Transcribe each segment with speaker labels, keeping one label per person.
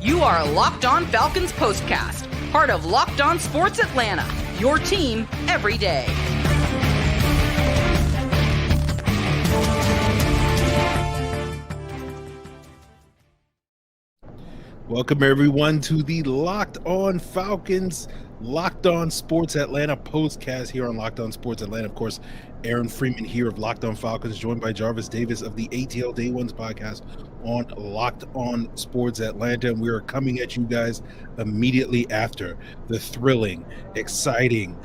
Speaker 1: You are Locked On Falcons POSTCAST, part of Locked On Sports Atlanta, your team every day.
Speaker 2: Welcome, everyone, to the Locked On Falcons, Locked On Sports Atlanta POSTCAST here on Locked On Sports Atlanta. Of course, Aaron Freeman here of Locked On Falcons, joined by Jarvis Davis of the ATL Day Ones podcast on Locked On Sports Atlanta. And we are coming at you guys immediately after the thrilling, exciting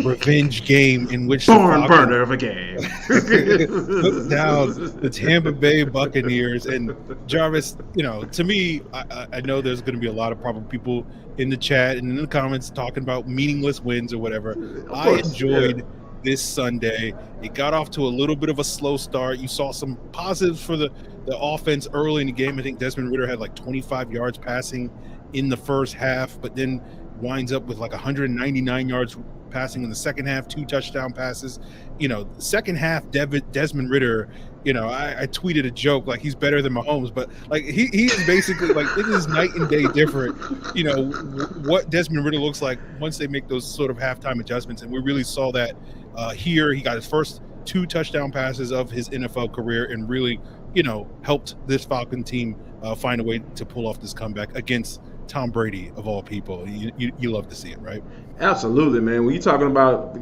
Speaker 2: revenge game in which
Speaker 3: barn burner of a game
Speaker 2: took down the Tampa Bay Buccaneers. And Jarvis, you know, to me, I know there's going to be a lot of probably people in the chat and in the comments talking about meaningless wins or whatever. I enjoyed this Sunday. It got off to a little bit of a slow start. You saw some positives for the offense early in the game. I think Desmond Ridder had like 25 yards passing in the first half, but then winds up with like 199 yards passing in the second half, 2 touchdown passes. You know, second half, Desmond Ridder, you know, I tweeted a joke like he's better than Mahomes, but like he is basically like, it is night and day different, you know, what Desmond Ridder looks like once they make those sort of halftime adjustments. And we really saw that here. He got his first 2 touchdown passes of his NFL career and really, you know, helped this Falcon team find a way to pull off this comeback against Tom Brady, of all people. You love to see it, right?
Speaker 3: Absolutely, man. When you're talking about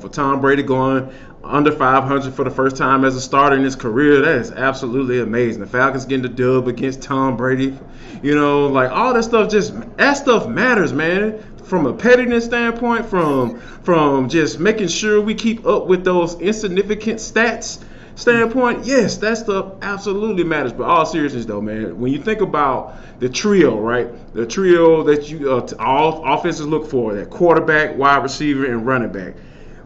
Speaker 3: for Tom Brady going under 500 for the first time as a starter in his career, that is absolutely amazing. The Falcons getting the dub against Tom Brady, you know, like all that stuff, that stuff matters, man. From a pettiness standpoint, from just making sure we keep up with those insignificant stats standpoint, yes, that stuff absolutely matters. But all seriousness though, man, when you think about the trio, right? The trio that you all offenses look for, that quarterback, wide receiver, and running back.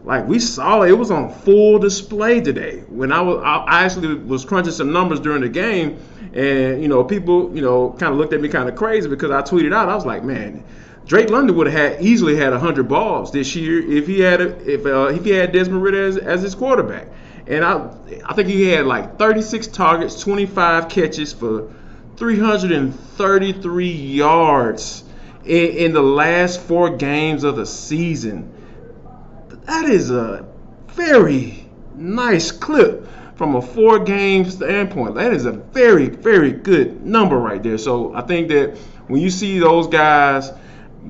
Speaker 3: Like we saw, it was on full display today. When I actually was crunching some numbers during the game, and you know, people, you know, kind of looked at me kind of crazy because I tweeted out, I was like, man, Drake London would have easily had 100 balls this year if he had Desmond Ridder as his quarterback. And I think he had like 36 targets, 25 catches for 333 yards in the last 4 games of the season. That is a very nice clip from a 4-game standpoint. That is a very, very good number right there. So I think that when you see those guys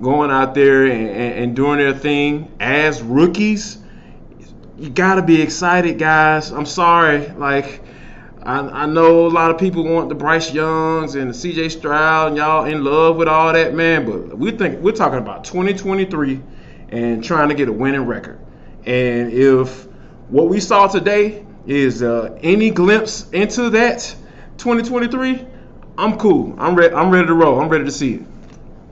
Speaker 3: going out there and doing their thing as rookies, you got to be excited, guys. I'm sorry. Like, I know a lot of people want the Bryce Youngs and the CJ Stroud and y'all in love with all that, man. But we're talking about 2023 and trying to get a winning record. And if what we saw today is any glimpse into that 2023, I'm cool. I'm ready to roll. I'm ready to see it.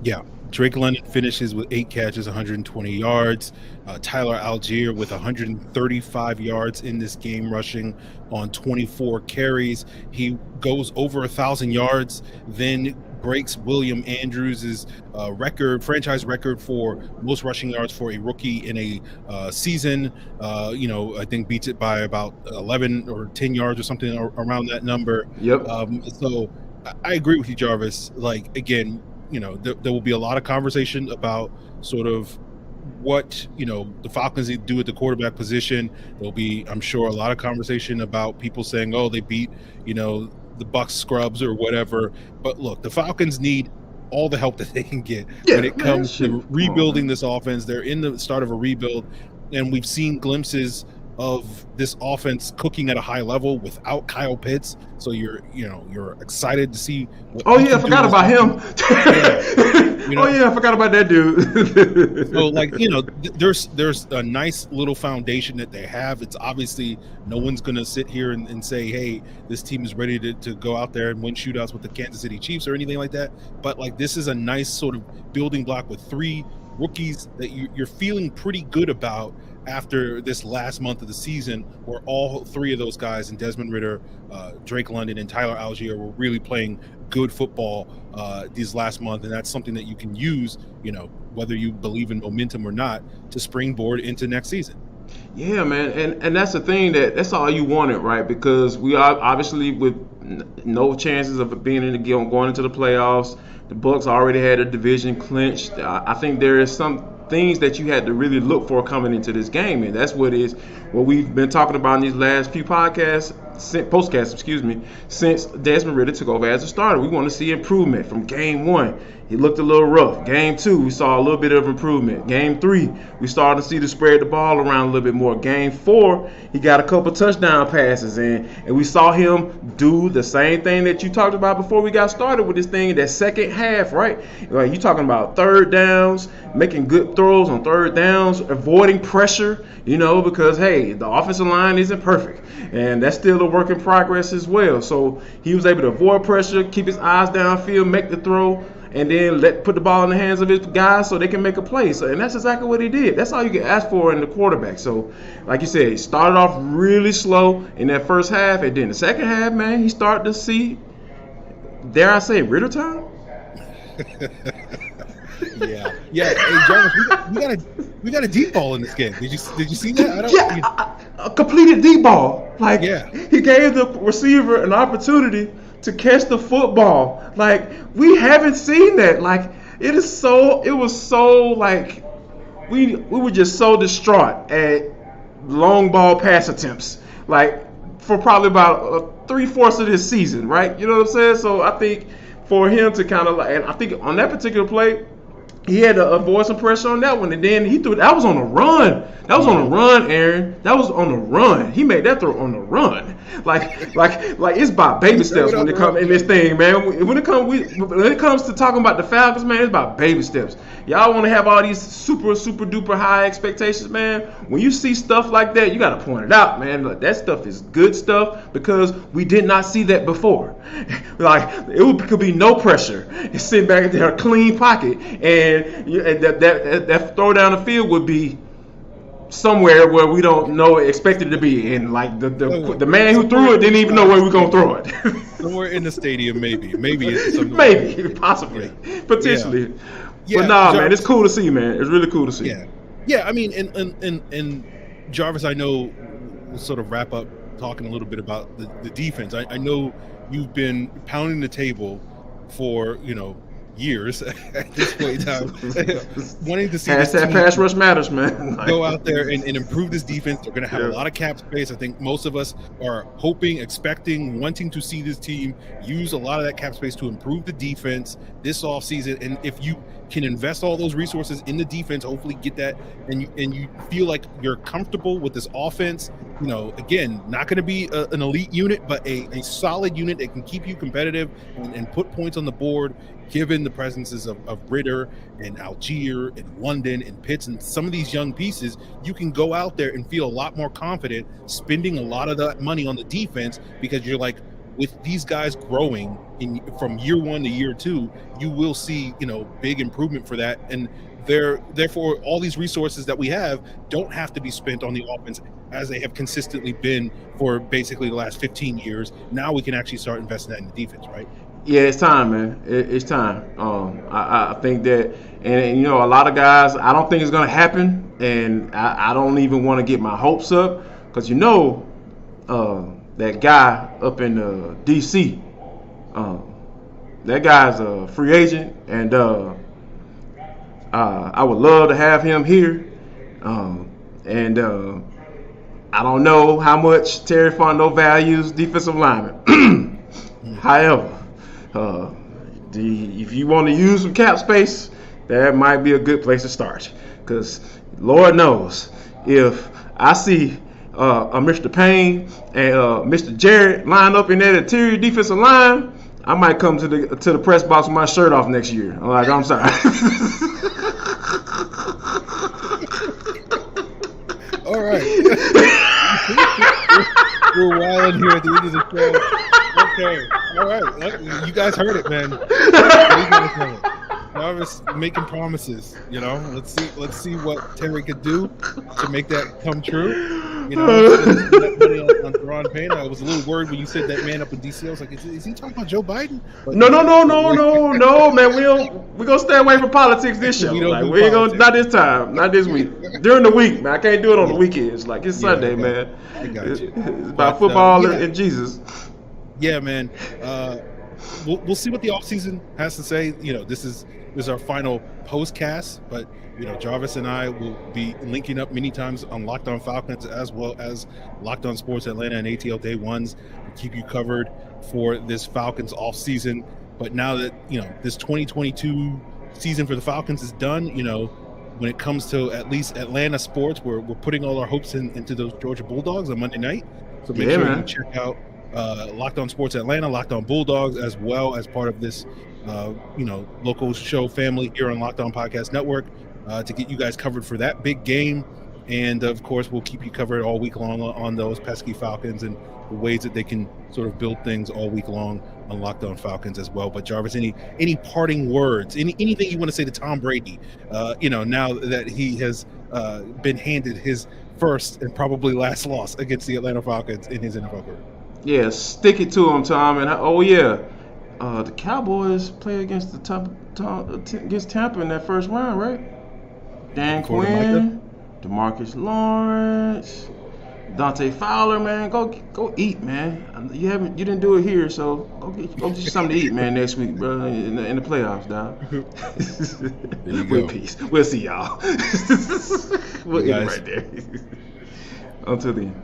Speaker 2: Yeah. Drake London finishes with 8 catches, 120 yards. Tyler Allgeier with 135 yards in this game, rushing on 24 carries. He goes over 1,000 yards, then breaks William Andrews' franchise record for most rushing yards for a rookie in a season. You know, I think beats it by about 11 or 10 yards or something around that number.
Speaker 3: Yep.
Speaker 2: So I agree with you, Jarvis. Like, again, you know, there will be a lot of conversation about sort of what, you know, the Falcons need to do at the quarterback position. There'll be, I'm sure, a lot of conversation about people saying, oh, they beat, you know, the Bucs scrubs or whatever. But look, the Falcons need all the help that they can get when it comes to rebuilding this offense. They're in the start of a rebuild, and we've seen glimpses of this offense cooking at a high level without Kyle Pitts. So you're excited to see.
Speaker 3: I forgot about him. You know? I forgot about that dude.
Speaker 2: So, like, you know, there's a nice little foundation that they have. It's obviously no one's going to sit here and say, hey, this team is ready to go out there and win shootouts with the Kansas City Chiefs or anything like that. But like, this is a nice sort of building block with 3 rookies that you're feeling pretty good about after this last month of the season, where all 3 of those guys, and Desmond Ridder, Drake London, and Tyler Allgeier, were really playing good football these last month. And that's something that you can use, you know, whether you believe in momentum or not, to springboard into next season.
Speaker 3: Yeah, man, and that's the thing, that's all you wanted, right? Because we are obviously with no chances of being going into the playoffs. The Bucs already had a division clinched. I think there is some things that you had to really look for coming into this game, and that's what we've been talking about in these last few postcasts, since Desmond Ridder took over as a starter. We want to see improvement from game 1. He looked a little rough. Game 2, we saw a little bit of improvement. Game 3, we started to see to spread the ball around a little bit more. Game 4, he got a couple touchdown passes, and we saw him do the same thing that you talked about before we got started with this thing, that second half, right? Like, you talking about third downs, making good throws on third downs, avoiding pressure, because, hey, the offensive line isn't perfect, and that's still a work in progress as well. So he was able to avoid pressure, keep his eyes downfield, make the throw, and then put the ball in the hands of his guys so they can make a play. So, and that's exactly what he did. That's all you can ask for in the quarterback. So, like you said, he started off really slow in that first half, and then the second half, man, he started to see, dare I say, Ridder time?
Speaker 2: Yeah. Hey, Jarvis, we got a deep ball in this game. Did you see that?
Speaker 3: A completed deep ball. Like,
Speaker 2: yeah.
Speaker 3: He gave the receiver an opportunity to catch the football. Like, we haven't seen that. Like, it was so like, we were just so distraught at long ball pass attempts, like, for probably about 3/4 of this season, right? You know what I'm saying? So I think for him to kind of, like, and I think on that particular play, he had to avoid some pressure on that one, and then he threw. That was on a run. That was on a run, Aaron. That was on a run. He made that throw on the run. Like it's about baby steps when it comes in this thing, man. When it comes to talking about the Falcons, man, it's about baby steps. Y'all want to have all these super duper high expectations, man. When you see stuff like that, you got to point it out, man. Like, that stuff is good stuff because we did not see that before. Like, could be no pressure. It's sitting back there, a clean pocket, and that throw down the field would be somewhere where we don't know expected to be, and like the man who threw it didn't even know where we're gonna throw it.
Speaker 2: Somewhere in the stadium, maybe possibly, potentially.
Speaker 3: But nah, man, it's cool to see, man. It's really cool to see.
Speaker 2: Yeah. I mean, and Jarvis, I know we'll sort of wrap up talking a little bit about the defense. I know you've been pounding the table for years at this point in time, wanting to see
Speaker 3: that pass rush matters, man.
Speaker 2: Go out there and improve this defense. They're going to have a lot of cap space. I think most of us are hoping, expecting, wanting to see this team use a lot of that cap space to improve the defense this offseason. And if you can invest all those resources in the defense, hopefully get that, and you feel like you're comfortable with this offense, again, not going to be an elite unit, but a solid unit that can keep you competitive and put points on the board, given the presences of Ridder and Allgeier and London and Pitts and some of these young pieces. You can go out there and feel a lot more confident spending a lot of that money on the defense, because you're like, with these guys growing from year 1 to year 2, you will see, big improvement for that. And therefore, all these resources that we have don't have to be spent on the offense as they have consistently been for basically the last 15 years. Now we can actually start investing that in the defense, right?
Speaker 3: Yeah, it's time, man. It's time. I think that, and a lot of guys, I don't think it's going to happen, and I don't even want to get my hopes up, because that guy up in D.C., that guy's a free agent, and I would love to have him here, and I don't know how much Terry Fontenot values defensive linemen. However, if you want to use some cap space, that might be a good place to start, because Lord knows if I see Mr. Payne and Mr. Jarrett line up in that interior defensive line, I might come to the press box with my shirt off next year. I'm like, I'm sorry.
Speaker 2: All right. We're wilding here at the end of the show. Okay. All right. You guys heard it, man. Jarvis making promises. Let's see what Terry could do to make that come true. That money on Deron Payne. I was a little worried when you said that man up in DC. I was like, is he talking about Joe Biden? But
Speaker 3: no, man. We're gonna stay away from politics this show. We ain't gonna, not this time, not this week. During the week, man. I can't do it on the weekends. Like, it's Sunday, man.
Speaker 2: I got you.
Speaker 3: It's about football and Jesus.
Speaker 2: yeah, man. We'll see what the offseason has to say. This is our final postcast, but Jarvis and I will be linking up many times on Locked On Falcons as well as Locked On Sports Atlanta and ATL Day Ones to keep you covered for this Falcons offseason. But now that this 2022 season for the Falcons is done, when it comes to at least Atlanta sports, we're putting all our hopes into those Georgia Bulldogs on Monday night. So make sure you check out Locked On Sports Atlanta, Locked On Bulldogs, as well as part of this local show family here on Locked On Podcast Network to get you guys covered for that big game. And of course, we'll keep you covered all week long on those pesky Falcons and the ways that they can sort of build things all week long on Locked On Falcons as well. But Jarvis, any parting words, anything you want to say to Tom Brady, now that he has been handed his first and probably last loss against the Atlanta Falcons in his NFL career?
Speaker 3: Yeah, stick it to him, Tom. And the Cowboys play against against Tampa in that first round, right? Dan Quinn, DeMarcus Lawrence, Dante Fowler, man, go eat, man. You didn't do it here, so go get you something to eat, man, next week, bro, in the playoffs, dog.
Speaker 2: There you go.
Speaker 3: Peace. We'll see y'all. We'll eat right there. Until then.